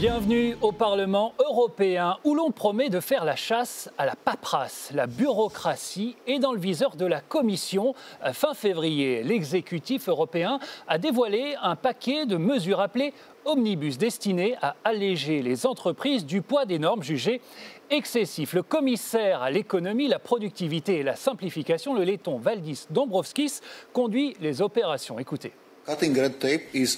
Bienvenue au Parlement européen où l'on promet de faire la chasse à la paperasse. La bureaucratie est dans le viseur de la Commission. Fin février, l'exécutif européen a dévoilé un paquet de mesures appelées Omnibus destinées à alléger les entreprises du poids des normes jugées excessifs. Le commissaire à l'économie, la productivité et la simplification, le laiton Valdis Dombrovskis, conduit les opérations. Écoutez.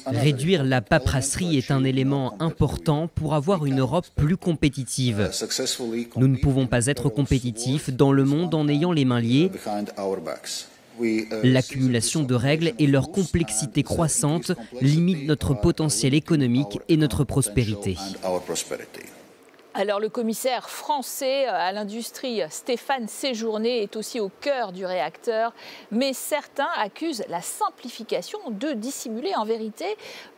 Réduire la paperasserie est un élément important pour avoir une Europe plus compétitive. Nous ne pouvons pas être compétitifs dans le monde en ayant les mains liées. L'accumulation de règles et leur complexité croissante limitent notre potentiel économique et notre prospérité. Alors le commissaire français à l'industrie Stéphane Séjourné est aussi au cœur du réacteur, mais certains accusent la simplification de dissimuler en vérité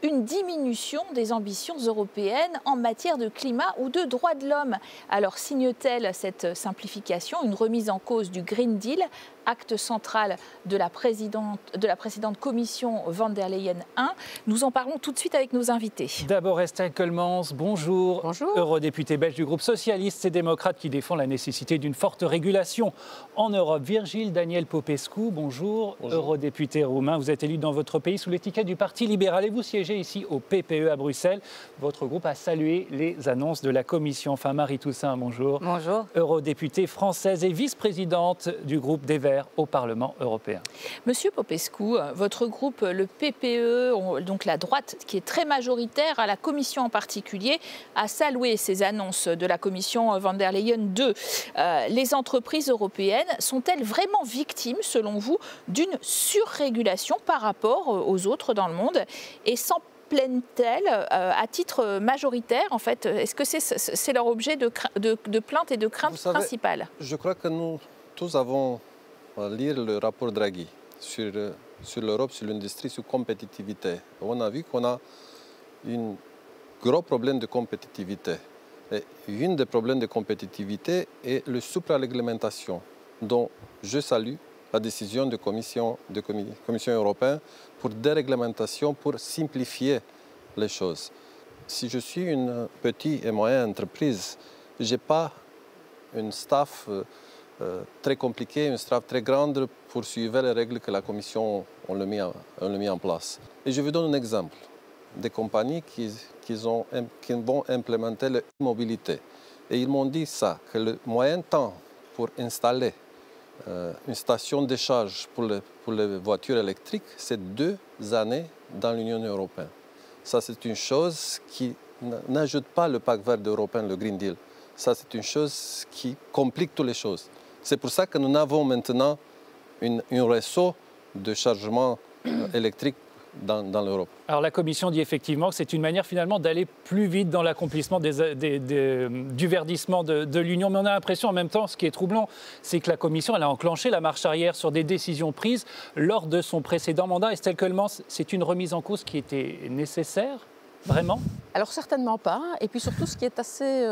une diminution des ambitions européennes en matière de climat ou de droits de l'homme. Alors signe-t-elle cette simplification une remise en cause du Green Deal, acte central de la précédente commission Van der Leyen 1. Nous en parlons tout de suite avec nos invités. D'abord Estelle Kelmans, bonjour. Bonjour. Eurodéputé belge du groupe socialiste et démocrate qui défend la nécessité d'une forte régulation en Europe. Virgile Daniel Popescu, bonjour. Eurodéputé roumain, vous êtes élu dans votre pays sous l'étiquette du Parti libéral et vous siégez ici au PPE à Bruxelles. Votre groupe a salué les annonces de la commission. Enfin, Marie Toussaint, bonjour. Bonjour. Eurodéputée française et vice-présidente du groupe des Verts au Parlement européen. Monsieur Popescu, votre groupe, le PPE, donc la droite qui est très majoritaire, à la Commission en particulier, a salué ces annonces de la Commission Van der Leyen 2. Les entreprises européennes sont-elles vraiment victimes, selon vous, d'une surrégulation par rapport aux autres dans le monde et s'en plaignent-elles à titre majoritaire, en fait? Est-ce que c'est leur objet de plainte et de crainte principale? Je crois que nous tous avons lire le rapport Draghi sur l'Europe, sur l'industrie, sur la compétitivité. On a vu qu'on a un gros problème de compétitivité. Et un des problèmes de compétitivité est la supraréglementation, dont je salue la décision de la Commission européenne pour déréglementation, pour simplifier les choses. Si je suis une petite et moyenne entreprise, je n'ai pas un staff très compliqué, une strate très grande pour suivre les règles que la Commission a mis en place. Et je vous donne un exemple. Des compagnies qui vont implémenter l'immobilité. Et ils m'ont dit ça, que le moyen temps pour installer une station de charge pour les voitures électriques, c'est 2 années dans l'Union européenne. Ça, c'est une chose qui n'ajoute pas le pacte vert européen, le Green Deal. Ça, c'est une chose qui complique toutes les choses. C'est pour ça que nous avons maintenant un réseau de chargement électrique dans l'Europe. Alors la Commission dit effectivement que c'est une manière finalement d'aller plus vite dans l'accomplissement du verdissement de l'Union. Mais on a l'impression en même temps, ce qui est troublant, c'est que la Commission elle a enclenché la marche arrière sur des décisions prises lors de son précédent mandat. Estelle Kelmans, c'est une remise en cause qui était nécessaire? Vraiment? Alors certainement pas. Et puis surtout, ce qui est assez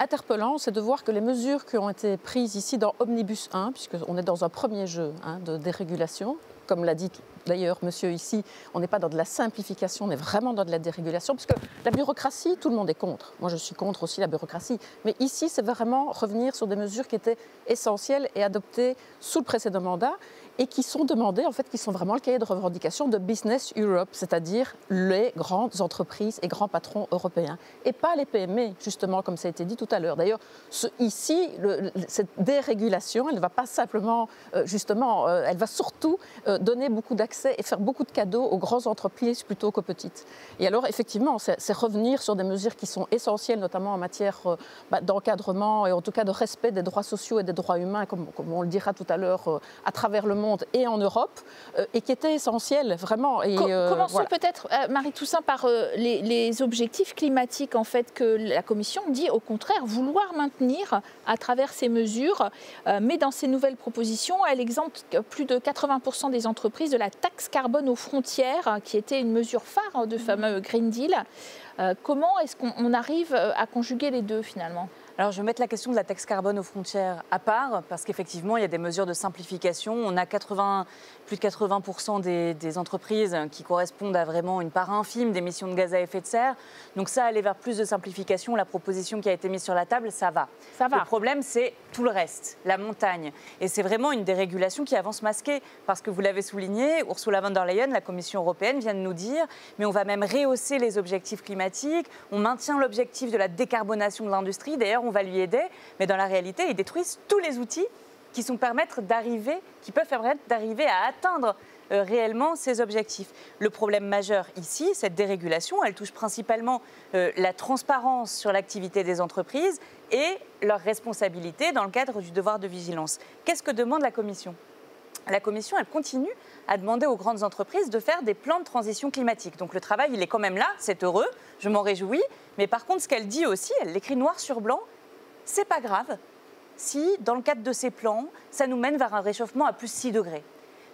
interpellant, c'est de voir que les mesures qui ont été prises ici dans Omnibus 1, puisqu'on est dans un premier jeu de dérégulation, comme l'a dit d'ailleurs monsieur ici, on n'est pas dans de la simplification, on est vraiment dans de la dérégulation, parce que la bureaucratie, tout le monde est contre. Moi, je suis contre aussi la bureaucratie. Mais ici, c'est vraiment revenir sur des mesures qui étaient essentielles et adoptées sous le précédent mandat et qui sont demandées, en fait, qui sont vraiment le cahier de revendication de Business Europe, c'est-à-dire les grandes entreprises et grands patrons européens. Et pas les PME, justement, comme ça a été dit tout à l'heure. D'ailleurs, ici, cette dérégulation, elle ne va pas simplement, justement, elle va surtout donner beaucoup d'accès et faire beaucoup de cadeaux aux grandes entreprises plutôt qu'aux petites. Et alors, effectivement, c'est revenir sur des mesures qui sont essentielles, notamment en matière d'encadrement et en tout cas de respect des droits sociaux et des droits humains, comme on le dira tout à l'heure, à travers le monde et en Europe, et qui étaient essentielles, vraiment. Commençons voilà. Peut-être, Marie Toussaint, par les objectifs climatiques, en fait, que la Commission dit au contraire vouloir maintenir à travers ces mesures, mais dans ces nouvelles propositions, elle exempte plus de 80% des entreprises de la taxe carbone aux frontières, qui était une mesure phare de fameux Green Deal. Comment est-ce qu'on arrive à conjuguer les deux finalement ? Alors, je vais mettre la question de la taxe carbone aux frontières à part, parce qu'effectivement, il y a des mesures de simplification. On a plus de 80% des entreprises qui correspondent à vraiment une part infime d'émissions de gaz à effet de serre. Donc ça, aller vers plus de simplification, la proposition qui a été mise sur la table, ça va. Le problème, c'est tout le reste, la montagne. Et c'est vraiment une dérégulation qui avance masquée, parce que vous l'avez souligné, Ursula von der Leyen, la Commission européenne, vient de nous dire, mais on va même rehausser les objectifs climatiques, on maintient l'objectif de la décarbonation de l'industrie. D'ailleurs, on va lui aider, mais dans la réalité, ils détruisent tous les outils qui peuvent permettre d'arriver à atteindre réellement ces objectifs. Le problème majeur ici, cette dérégulation, elle touche principalement la transparence sur l'activité des entreprises et leurs responsabilités dans le cadre du devoir de vigilance. Qu'est-ce que demande la Commission ? La Commission, elle continue à demander aux grandes entreprises de faire des plans de transition climatique. Donc le travail, il est quand même là, c'est heureux, je m'en réjouis. Mais par contre, ce qu'elle dit aussi, elle l'écrit noir sur blanc, c'est pas grave si, dans le cadre de ces plans, ça nous mène vers un réchauffement à plus 6 degrés.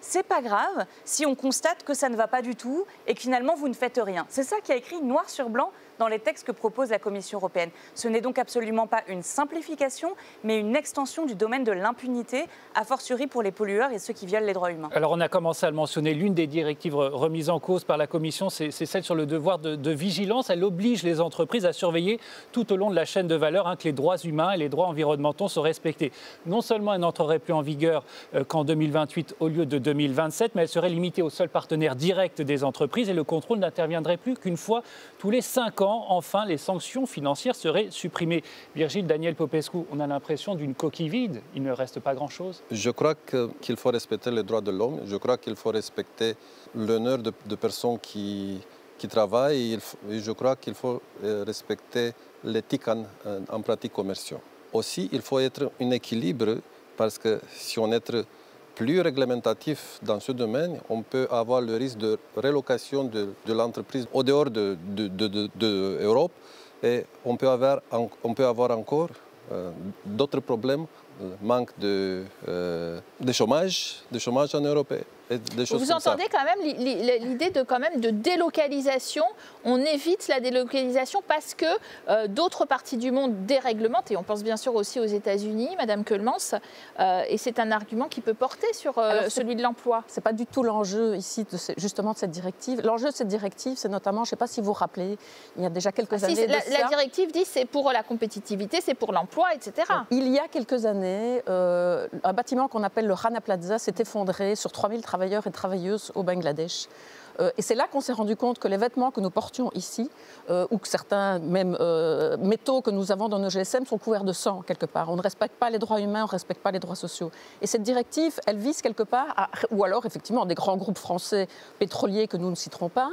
C'est pas grave si on constate que ça ne va pas du tout et que finalement vous ne faites rien. C'est ça qui a écrit noir sur blanc dans les textes que propose la Commission européenne. Ce n'est donc absolument pas une simplification, mais une extension du domaine de l'impunité, a fortiori pour les pollueurs et ceux qui violent les droits humains. Alors on a commencé à le mentionner, l'une des directives remises en cause par la Commission, c'est celle sur le devoir de vigilance. Elle oblige les entreprises à surveiller tout au long de la chaîne de valeur que les droits humains et les droits environnementaux sont respectés. Non seulement elle n'entrerait plus en vigueur qu'en 2028 au lieu de 2027, mais elle serait limitée aux seuls partenaires directs des entreprises et le contrôle n'interviendrait plus qu'une fois tous les 5 ans. Enfin, les sanctions financières seraient supprimées. Virgile, Daniel Popescu, on a l'impression d'une coquille vide. Il ne reste pas grand-chose. Je crois qu'il faut respecter les droits de l'homme. Je crois qu'il faut respecter l'honneur de personnes qui travaillent. Et je crois qu'il faut respecter l'éthique en pratique commerciale. Aussi, il faut être un équilibre parce que si on est plus réglementatif dans ce domaine, on peut avoir le risque de relocation de l'entreprise au dehors de l'Europe et on peut avoir encore d'autres problèmes, manque de chômage en Europe. Vous entendez quand même l'idée de délocalisation. On évite la délocalisation parce que d'autres parties du monde déréglementent, et on pense bien sûr aussi aux États-Unis, Madame Keulemans, et c'est un argument qui peut porter sur celui de l'emploi. Ce n'est pas du tout l'enjeu ici justement de cette directive. L'enjeu de cette directive, c'est notamment, je ne sais pas si vous vous rappelez, il y a déjà quelques années la directive dit c'est pour la compétitivité, c'est pour l'emploi, etc. Donc, il y a quelques années, un bâtiment qu'on appelle le Rana Plaza s'est effondré sur 3000 travailleurs et travailleuses au Bangladesh. Et c'est là qu'on s'est rendu compte que les vêtements que nous portions ici, ou que certains même métaux que nous avons dans nos GSM sont couverts de sang quelque part. On ne respecte pas les droits humains, on ne respecte pas les droits sociaux. Et cette directive, elle vise quelque part, ou alors effectivement des grands groupes français pétroliers que nous ne citerons pas,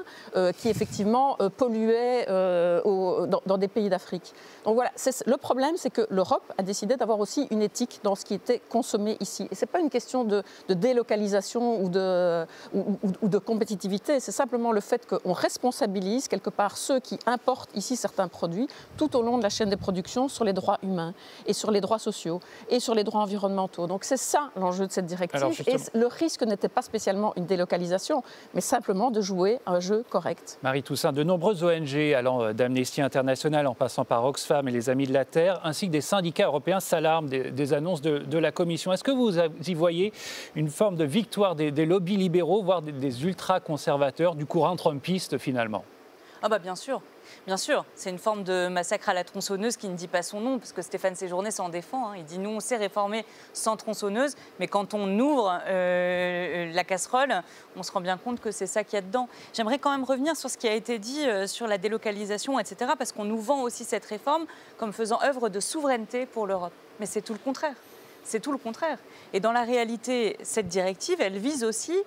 qui effectivement polluaient dans des pays d'Afrique. Donc voilà, le problème, c'est que l'Europe a décidé d'avoir aussi une éthique dans ce qui était consommé ici. Et ce n'est pas une question de délocalisation ou de compétitivité. C'est simplement le fait qu'on responsabilise quelque part ceux qui importent ici certains produits tout au long de la chaîne de production sur les droits humains et sur les droits sociaux et sur les droits environnementaux. Donc c'est ça l'enjeu de cette directive. Et le risque n'était pas spécialement une délocalisation, mais simplement de jouer un jeu correct. Marie Toussaint, de nombreuses ONG allant d'Amnesty International en passant par Oxfam et les Amis de la Terre, ainsi que des syndicats européens s'alarment des annonces de la Commission. Est-ce que vous y voyez une forme de victoire des lobbies libéraux, voire des ultra-conservateurs du courant trumpiste finalement? Ah bah bien sûr. Bien sûr, c'est une forme de massacre à la tronçonneuse qui ne dit pas son nom, parce que Stéphane Séjourné s'en défend. Il dit « nous, on sait réformer sans tronçonneuse », mais quand on ouvre la casserole, on se rend bien compte que c'est ça qu'il y a dedans. J'aimerais quand même revenir sur ce qui a été dit sur la délocalisation, etc., parce qu'on nous vend aussi cette réforme comme faisant œuvre de souveraineté pour l'Europe. Mais c'est tout le contraire. C'est tout le contraire. Et dans la réalité, cette directive, elle vise aussi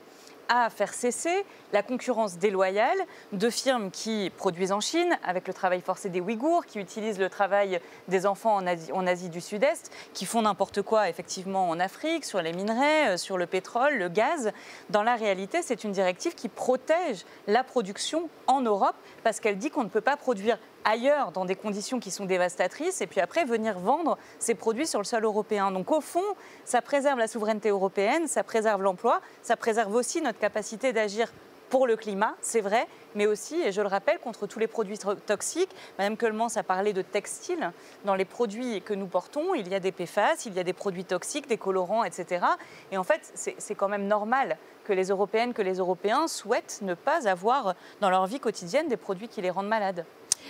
à faire cesser la concurrence déloyale de firmes qui produisent en Chine, avec le travail forcé des Ouïghours, qui utilisent le travail des enfants en Asie du Sud-Est, qui font n'importe quoi effectivement en Afrique, sur les minerais, sur le pétrole, le gaz. Dans la réalité, c'est une directive qui protège la production en Europe, parce qu'elle dit qu'on ne peut pas produire ailleurs dans des conditions qui sont dévastatrices et puis après venir vendre ces produits sur le sol européen. Donc au fond, ça préserve la souveraineté européenne, ça préserve l'emploi, ça préserve aussi notre capacité d'agir pour le climat, c'est vrai, mais aussi, et je le rappelle, contre tous les produits toxiques. Madame Keulemans a parlé de textile. Dans les produits que nous portons, il y a des PFAS, il y a des produits toxiques, des colorants, etc. Et en fait, c'est quand même normal que les Européennes, que les Européens souhaitent ne pas avoir dans leur vie quotidienne des produits qui les rendent malades.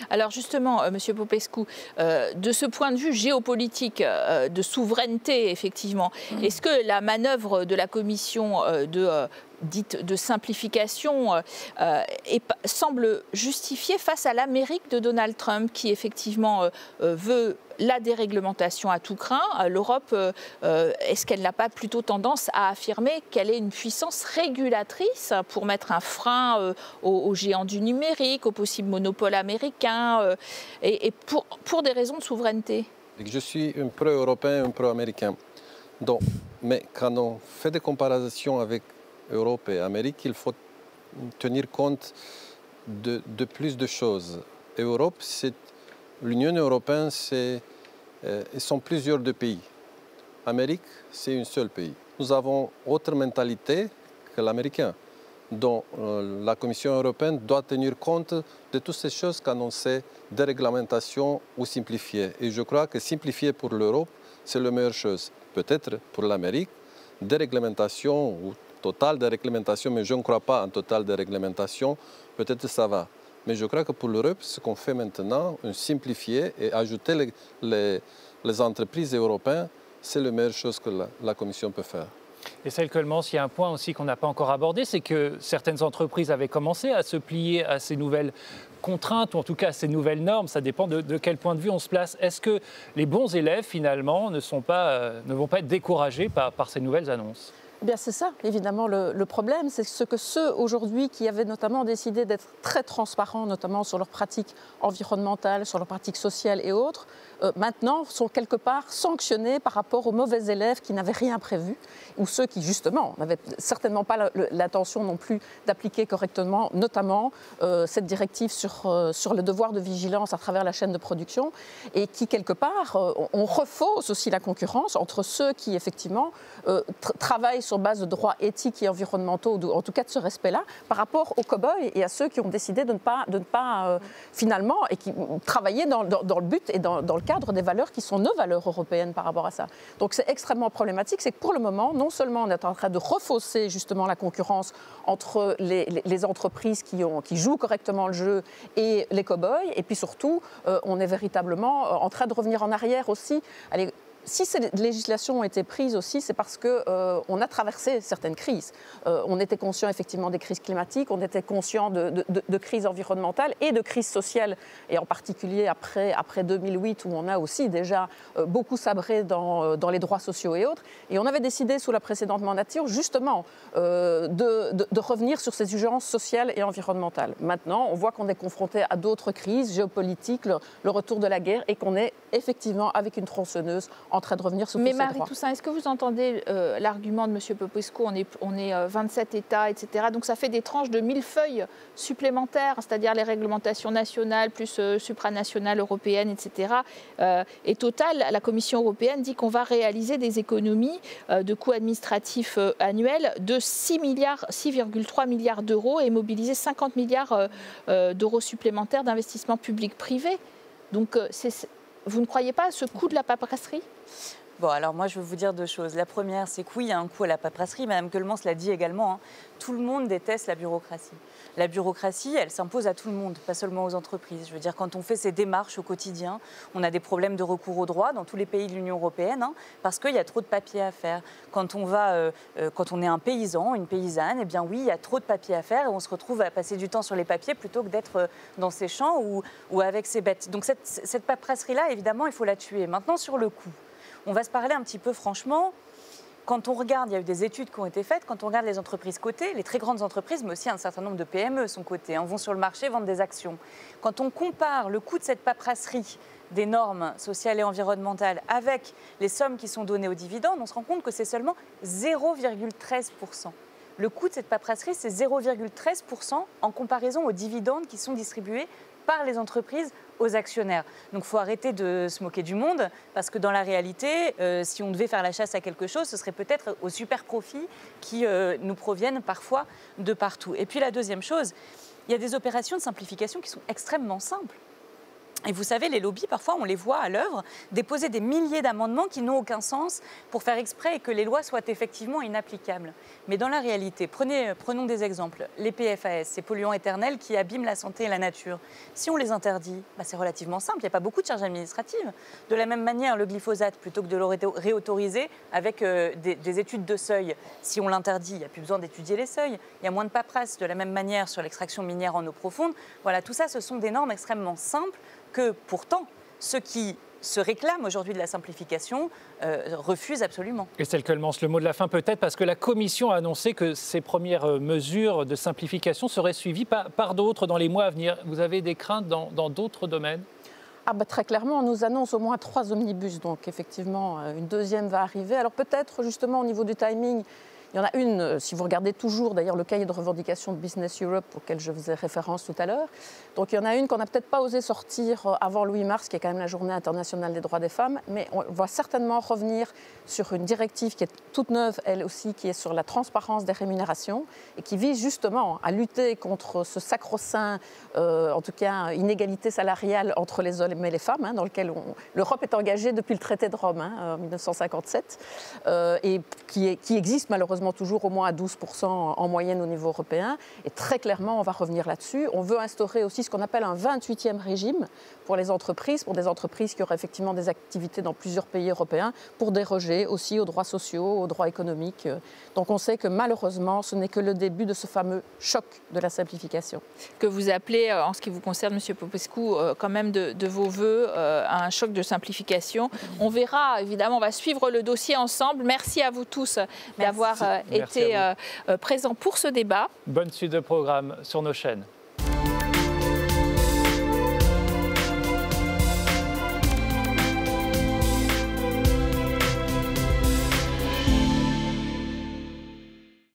Alors justement, Monsieur Popescu, de ce point de vue géopolitique, de souveraineté, effectivement, est-ce que la manœuvre de la Commission dite de simplification semble justifiée face à l'Amérique de Donald Trump, qui effectivement veut la déréglementation à tout crin? L'Europe, est-ce qu'elle n'a pas plutôt tendance à affirmer qu'elle est une puissance régulatrice pour mettre un frein aux géants du numérique, aux possibles monopoles américains, et pour des raisons de souveraineté? Je suis un pro-européen, un pro-américain. Mais quand on fait des comparaisons avec Europe et Amérique, il faut tenir compte de plus de choses. Europe, l'Union européenne, ils sont plusieurs de pays. Amérique, c'est un seul pays. Nous avons autre mentalité que l'américain. Donc la Commission européenne doit tenir compte de toutes ces choses quand on sait déréglementation ou simplifier. Et je crois que simplifier pour l'Europe, c'est la meilleure chose. Peut-être pour l'Amérique, déréglementation ou totale déréglementation, mais je ne crois pas en totale déréglementation, peut-être ça va. Mais je crois que pour l'Europe, ce qu'on fait maintenant, simplifier et ajouter les entreprises européennes, c'est la meilleure chose que la Commission peut faire. Et celle Keulemans, il y a un point aussi qu'on n'a pas encore abordé, c'est que certaines entreprises avaient commencé à se plier à ces nouvelles contraintes, ou en tout cas à ces nouvelles normes. Ça dépend de quel point de vue on se place. Est-ce que les bons élèves, finalement, ne vont pas être découragés par ces nouvelles annonces ? Eh bien, c'est ça, évidemment, le problème. C'est ce que ceux, aujourd'hui, qui avaient notamment décidé d'être très transparents, notamment sur leurs pratiques environnementales, sur leurs pratiques sociales et autres, maintenant sont quelque part sanctionnés par rapport aux mauvais élèves qui n'avaient rien prévu, ou ceux qui, justement, n'avaient certainement pas l'intention non plus d'appliquer correctement, notamment cette directive sur le devoir de vigilance à travers la chaîne de production, et qui, quelque part, on refausse aussi la concurrence entre ceux qui, effectivement, travaillent sur base de droits éthiques et environnementaux, ou en tout cas de ce respect-là, par rapport aux cow-boys et à ceux qui ont décidé de ne pas finalement, et qui travaillaient dans le but et dans le cadre des valeurs qui sont nos valeurs européennes par rapport à ça. Donc c'est extrêmement problématique, c'est que pour le moment, non seulement on est en train de refausser justement la concurrence entre les entreprises qui jouent correctement le jeu et les cow-boys, et puis surtout, on est véritablement en train de revenir en arrière aussi. Allez, si ces législations ont été prises aussi, c'est parce qu'on a traversé certaines crises. On était conscient effectivement des crises climatiques, on était conscient de crises environnementales et de crises sociales, et en particulier après 2008, où on a aussi déjà beaucoup sabré dans les droits sociaux et autres. Et on avait décidé sous la précédente mandature justement de revenir sur ces urgences sociales et environnementales. Maintenant, on voit qu'on est confronté à d'autres crises géopolitiques, le retour de la guerre, et qu'on est effectivement avec une tronçonneuse en train de revenir sur tous ces droits. Mais Marie Toussaint, est-ce que vous entendez l'argument de M. Popescu, on est 27 États, etc. Donc ça fait des tranches de millefeuilles supplémentaires, c'est-à-dire les réglementations nationales, plus supranationales, européennes, etc. Et Total, la Commission européenne dit qu'on va réaliser des économies de coûts administratifs annuels de 6,3 milliards d'euros et mobiliser 50 milliards d'euros supplémentaires d'investissements publics-privés. Donc vous ne croyez pas à ce coût de la paperasserie ? Bon, alors moi, je veux vous dire deux choses. La première, c'est que oui, il y a un coût à la paperasserie. Madame Keulemans l'a dit également, hein. Tout le monde déteste la bureaucratie. La bureaucratie, elle s'impose à tout le monde, pas seulement aux entreprises. Je veux dire, quand on fait ces démarches au quotidien, on a des problèmes de recours au droit dans tous les pays de l'Union européenne, hein, parce qu'il y a trop de papiers à faire. Quand on est un paysan, une paysanne, eh bien oui, il y a trop de papiers à faire et on se retrouve à passer du temps sur les papiers plutôt que d'être dans ses champs ou avec ses bêtes. Donc cette paperasserie-là, évidemment, il faut la tuer. Maintenant, sur le coût, on va se parler un petit peu franchement. Quand on regarde, il y a eu des études qui ont été faites, quand on regarde les entreprises cotées, les très grandes entreprises, mais aussi un certain nombre de PME sont cotées, vont sur le marché, vendent des actions. Quand on compare le coût de cette paperasserie des normes sociales et environnementales avec les sommes qui sont données aux dividendes, on se rend compte que c'est seulement 0,13%. Le coût de cette paperasserie, c'est 0,13% en comparaison aux dividendes qui sont distribués par les entreprises aux actionnaires. Donc il faut arrêter de se moquer du monde, parce que dans la réalité, si on devait faire la chasse à quelque chose, ce serait peut-être aux super profits qui nous proviennent parfois de partout. Et puis la deuxième chose, il y a des opérations de simplification qui sont extrêmement simples. Et vous savez, les lobbies, parfois, on les voit à l'œuvre déposer des milliers d'amendements qui n'ont aucun sens pour faire exprès et que les lois soient effectivement inapplicables. Mais dans la réalité, prenons des exemples. Les PFAS, ces polluants éternels qui abîment la santé et la nature. Si on les interdit, c'est relativement simple, il n'y a pas beaucoup de charges administratives. De la même manière, le glyphosate, plutôt que de le réautoriser avec des études de seuil, si on l'interdit, il n'y a plus besoin d'étudier les seuils, il y a moins de paperasse. De la même manière, sur l'extraction minière en eau profonde, voilà, tout ça, ce sont des normes extrêmement simples que pourtant, ceux qui se réclament aujourd'hui de la simplification refusent absolument. Et c'est le mot de la fin peut-être, parce que la Commission a annoncé que ces premières mesures de simplification seraient suivies par d'autres dans les mois à venir. Vous avez des craintes dans d'autres domaines ? Très clairement, on nous annonce au moins 3 omnibus, donc effectivement, une deuxième va arriver. Alors peut-être justement au niveau du timing, il y en a une, si vous regardez toujours d'ailleurs le cahier de revendication de Business Europe auquel je faisais référence tout à l'heure. Donc il y en a une qu'on n'a peut-être pas osé sortir avant le 8 mars, qui est quand même la journée internationale des droits des femmes, mais on va certainement revenir sur une directive qui est toute neuve, elle aussi, qui est sur la transparence des rémunérations et qui vise justement à lutter contre ce sacro-saint, en tout cas, inégalité salariale entre les hommes et les femmes, dans lequel l'Europe est engagée depuis le traité de Rome, en 1957, et qui existe malheureusement toujours au moins à 12% en moyenne au niveau européen. Et très clairement, on va revenir là-dessus. On veut instaurer aussi ce qu'on appelle un 28e régime pour les entreprises, pour des entreprises qui auraient effectivement des activités dans plusieurs pays européens, pour déroger aussi aux droits sociaux, aux droits économiques. Donc on sait que malheureusement, ce n'est que le début de ce fameux choc de la simplification. Que vous appelez, en ce qui vous concerne, M. Popescu, quand même de vos voeux, un choc de simplification. On verra, évidemment, on va suivre le dossier ensemble. Merci à vous tous d'avoir été présents pour ce débat. Bonne suite de programme sur nos chaînes.